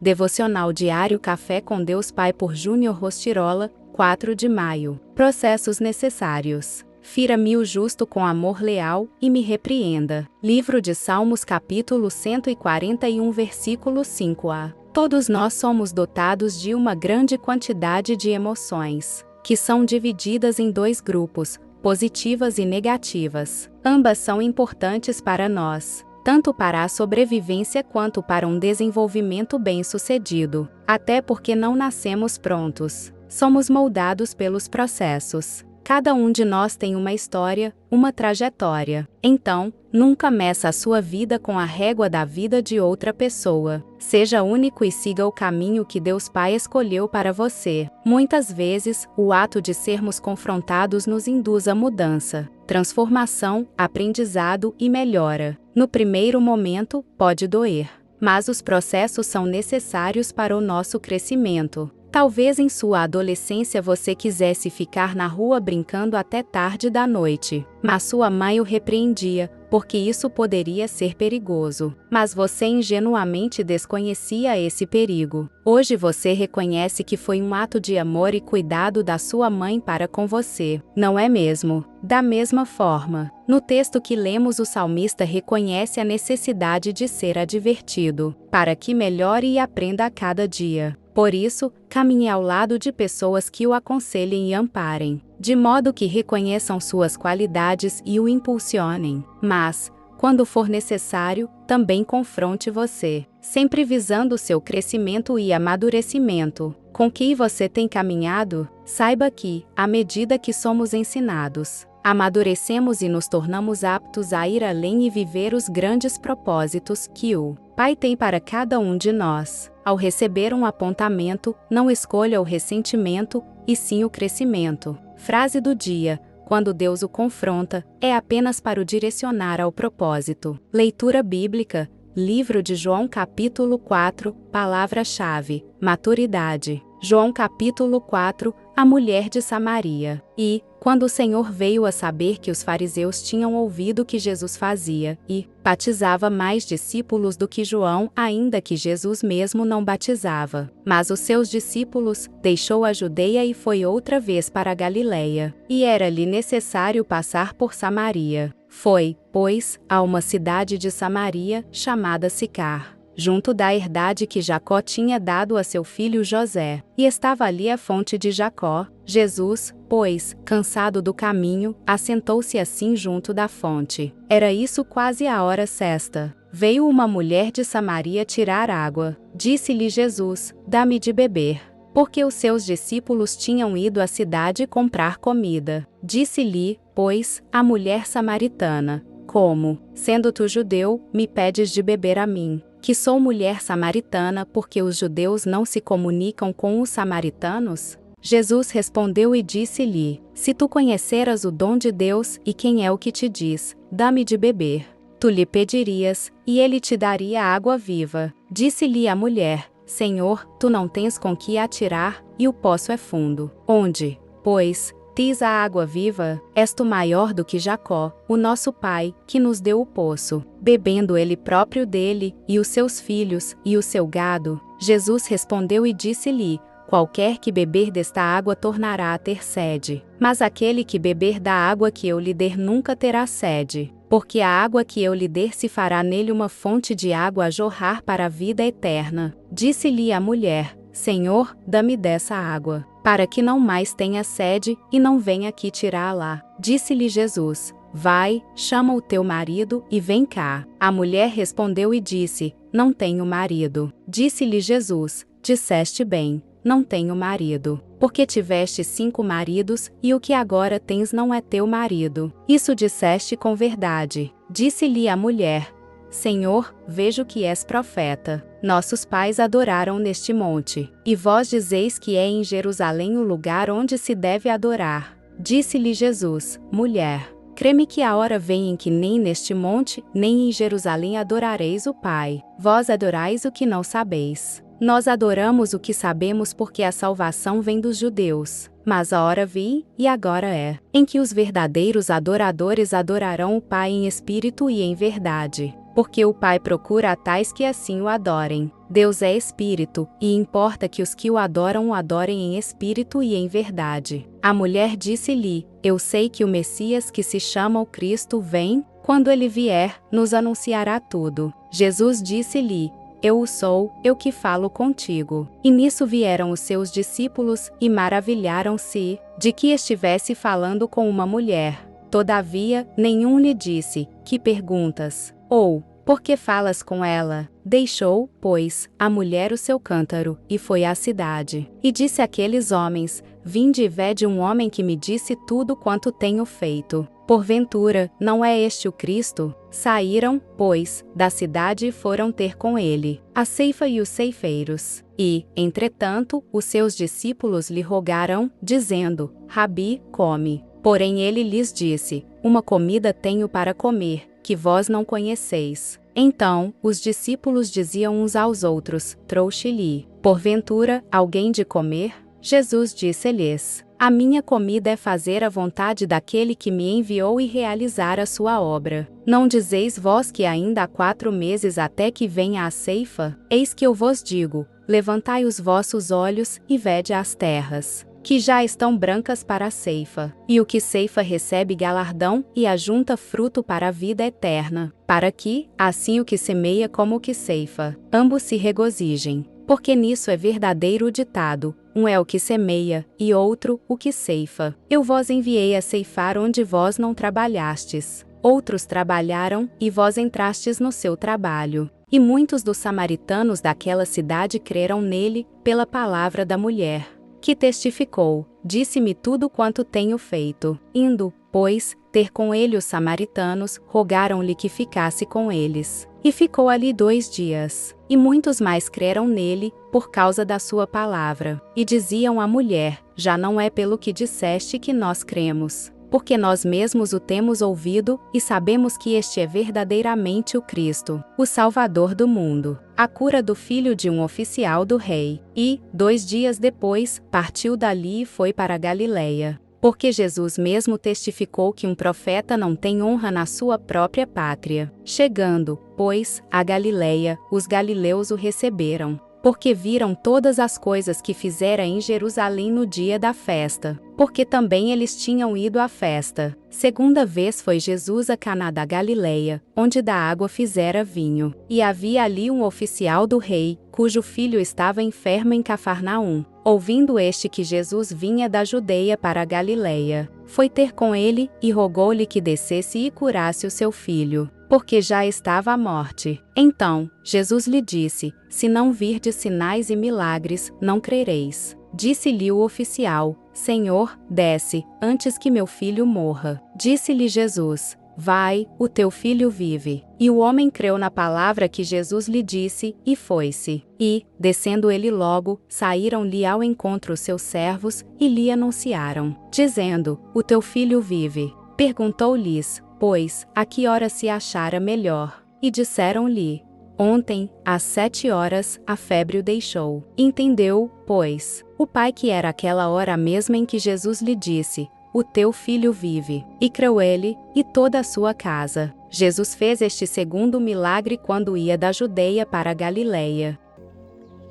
Devocional Diário Café com Deus Pai por Júnior Rostirola, 4 de maio. Processos necessários. Fira-me o justo com amor leal, e me repreenda. Livro de Salmos capítulo 141 versículo 5a. Todos nós somos dotados de uma grande quantidade de emoções, que são divididas em dois grupos, positivas e negativas. Ambas são importantes para nós, tanto para a sobrevivência quanto para um desenvolvimento bem-sucedido. Até porque não nascemos prontos. Somos moldados pelos processos. Cada um de nós tem uma história, uma trajetória. Então, nunca meça a sua vida com a régua da vida de outra pessoa. Seja único e siga o caminho que Deus Pai escolheu para você. Muitas vezes, o ato de sermos confrontados nos induz a mudança, transformação, aprendizado e melhora. No primeiro momento, pode doer, mas os processos são necessários para o nosso crescimento. Talvez em sua adolescência você quisesse ficar na rua brincando até tarde da noite, mas sua mãe o repreendia, porque isso poderia ser perigoso. Mas você ingenuamente desconhecia esse perigo. Hoje você reconhece que foi um ato de amor e cuidado da sua mãe para com você, não é mesmo? Da mesma forma, no texto que lemos, o salmista reconhece a necessidade de ser advertido, para que melhore e aprenda a cada dia. Por isso, caminhe ao lado de pessoas que o aconselhem e amparem, de modo que reconheçam suas qualidades e o impulsionem. Mas, quando for necessário, também confronte você, sempre visando seu crescimento e amadurecimento. Com que você tem caminhado? Saiba que, à medida que somos ensinados, amadurecemos e nos tornamos aptos a ir além e viver os grandes propósitos que o Pai tem para cada um de nós. Ao receber um apontamento, não escolha o ressentimento, e sim o crescimento. Frase do dia: quando Deus o confronta, é apenas para o direcionar ao propósito. Leitura bíblica, livro de João capítulo 4, palavra-chave: maturidade. João capítulo 4, a mulher de Samaria. E, quando o Senhor veio a saber que os fariseus tinham ouvido que Jesus fazia, e batizava mais discípulos do que João, ainda que Jesus mesmo não batizava, mas os seus discípulos, deixou a Judeia e foi outra vez para a Galileia. E era-lhe necessário passar por Samaria. Foi, pois, a uma cidade de Samaria, chamada Sicar, junto da herdade que Jacó tinha dado a seu filho José, e estava ali a fonte de Jacó. Jesus, pois, cansado do caminho, assentou-se assim junto da fonte. Era isso quase a hora sexta. Veio uma mulher de Samaria tirar água. Disse-lhe Jesus: dá-me de beber. Porque os seus discípulos tinham ido à cidade comprar comida. Disse-lhe, pois, a mulher samaritana: como, sendo tu judeu, me pedes de beber a mim, que sou mulher samaritana, porque os judeus não se comunicam com os samaritanos? Jesus respondeu e disse-lhe: se tu conheceras o dom de Deus e quem é o que te diz, dá-me de beber, tu lhe pedirias, e ele te daria água viva. Disse-lhe a mulher: Senhor, tu não tens com que atirar, e o poço é fundo. Onde, pois, tens a água viva? És tu maior do que Jacó, o nosso pai, que nos deu o poço, bebendo ele próprio dele, e os seus filhos, e o seu gado? Jesus respondeu e disse-lhe: qualquer que beber desta água tornará a ter sede, mas aquele que beber da água que eu lhe der nunca terá sede, porque a água que eu lhe der se fará nele uma fonte de água a jorrar para a vida eterna. Disse-lhe a mulher: Senhor, dá-me dessa água, para que não mais tenha sede, e não venha aqui tirá-la. Disse-lhe Jesus: vai, chama o teu marido, e vem cá. A mulher respondeu e disse: não tenho marido. Disse-lhe Jesus: disseste bem, não tenho marido, porque tiveste 5 maridos, e o que agora tens não é teu marido. Isso disseste com verdade. Disse-lhe a mulher: Senhor, vejo que és profeta. Nossos pais adoraram neste monte, e vós dizeis que é em Jerusalém o lugar onde se deve adorar. Disse-lhe Jesus: mulher, crê-me que a hora vem em que nem neste monte, nem em Jerusalém adorareis o Pai. Vós adorais o que não sabeis. Nós adoramos o que sabemos, porque a salvação vem dos judeus. Mas a hora vem, e agora é, em que os verdadeiros adoradores adorarão o Pai em espírito e em verdade, porque o Pai procura a tais que assim o adorem. Deus é espírito, e importa que os que o adorem em espírito e em verdade. A mulher disse-lhe: Eu sei que o Messias, que se chama o Cristo, vem. Quando ele vier, nos anunciará tudo. Jesus disse-lhe: Eu o sou, eu que falo contigo. E nisso vieram os seus discípulos, e maravilharam-se de que estivesse falando com uma mulher. Todavia, nenhum lhe disse: Que perguntas? Ou, por que falas com ela? Deixou, pois, a mulher o seu cântaro, e foi à cidade. E disse àqueles homens: Vinde e vede um homem que me disse tudo quanto tenho feito. Porventura, não é este o Cristo? Saíram, pois, da cidade e foram ter com ele a ceifa e os ceifeiros. E, entretanto, os seus discípulos lhe rogaram, dizendo: Rabi, come. Porém ele lhes disse: Uma comida tenho para comer, que vós não conheceis. Então, os discípulos diziam uns aos outros: Trouxe-lhe, porventura, alguém de comer? Jesus disse-lhes: A minha comida é fazer a vontade daquele que me enviou e realizar a sua obra. Não dizeis vós que ainda há 4 meses até que venha a ceifa? Eis que eu vos digo: levantai os vossos olhos e vede as terras, que já estão brancas para a ceifa. E o que ceifa recebe galardão e ajunta fruto para a vida eterna, para que, assim o que semeia como o que ceifa, ambos se regozijem. Porque nisso é verdadeiro o ditado: um é o que semeia, e outro o que ceifa. Eu vos enviei a ceifar onde vós não trabalhastes. Outros trabalharam, e vós entrastes no seu trabalho. E muitos dos samaritanos daquela cidade creram nele, pela palavra da mulher, que testificou: Disse-me tudo quanto tenho feito. Indo, pois, ter com ele os samaritanos, rogaram-lhe que ficasse com eles. E ficou ali 2 dias. E muitos mais creram nele, por causa da sua palavra. E diziam à mulher: Já não é pelo que disseste que nós cremos, porque nós mesmos o temos ouvido, e sabemos que este é verdadeiramente o Cristo, o Salvador do mundo. A cura do filho de um oficial do rei. E, 2 dias depois, partiu dali e foi para a Galileia. Porque Jesus mesmo testificou que um profeta não tem honra na sua própria pátria. Chegando, pois, à Galileia, os galileus o receberam, porque viram todas as coisas que fizera em Jerusalém no dia da festa, porque também eles tinham ido à festa. Segunda vez foi Jesus a Caná da Galileia, onde da água fizera vinho. E havia ali um oficial do rei, cujo filho estava enfermo em Cafarnaum. Ouvindo este que Jesus vinha da Judeia para a Galileia, foi ter com ele, e rogou-lhe que descesse e curasse o seu filho, porque já estava à morte. Então, Jesus lhe disse: Se não virdes sinais e milagres, não crereis. Disse-lhe o oficial: Senhor, desce, antes que meu filho morra. Disse-lhe Jesus: Vai, o teu filho vive. E o homem creu na palavra que Jesus lhe disse, e foi-se. E, descendo ele logo, saíram-lhe ao encontro os seus servos, e lhe anunciaram, dizendo: O teu filho vive. Perguntou-lhes, pois, a que hora se achara melhor. E disseram-lhe: Ontem, às 7 horas, a febre o deixou. Entendeu, pois, o pai que era aquela hora a mesma em que Jesus lhe disse: O teu filho vive. E creu ele, e toda a sua casa. Jesus fez este segundo milagre quando ia da Judeia para a Galileia.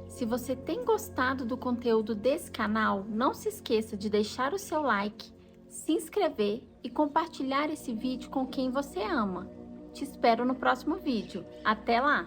Se você tem gostado do conteúdo desse canal, não se esqueça de deixar o seu like, se inscrever e compartilhar esse vídeo com quem você ama. Te espero no próximo vídeo. Até lá!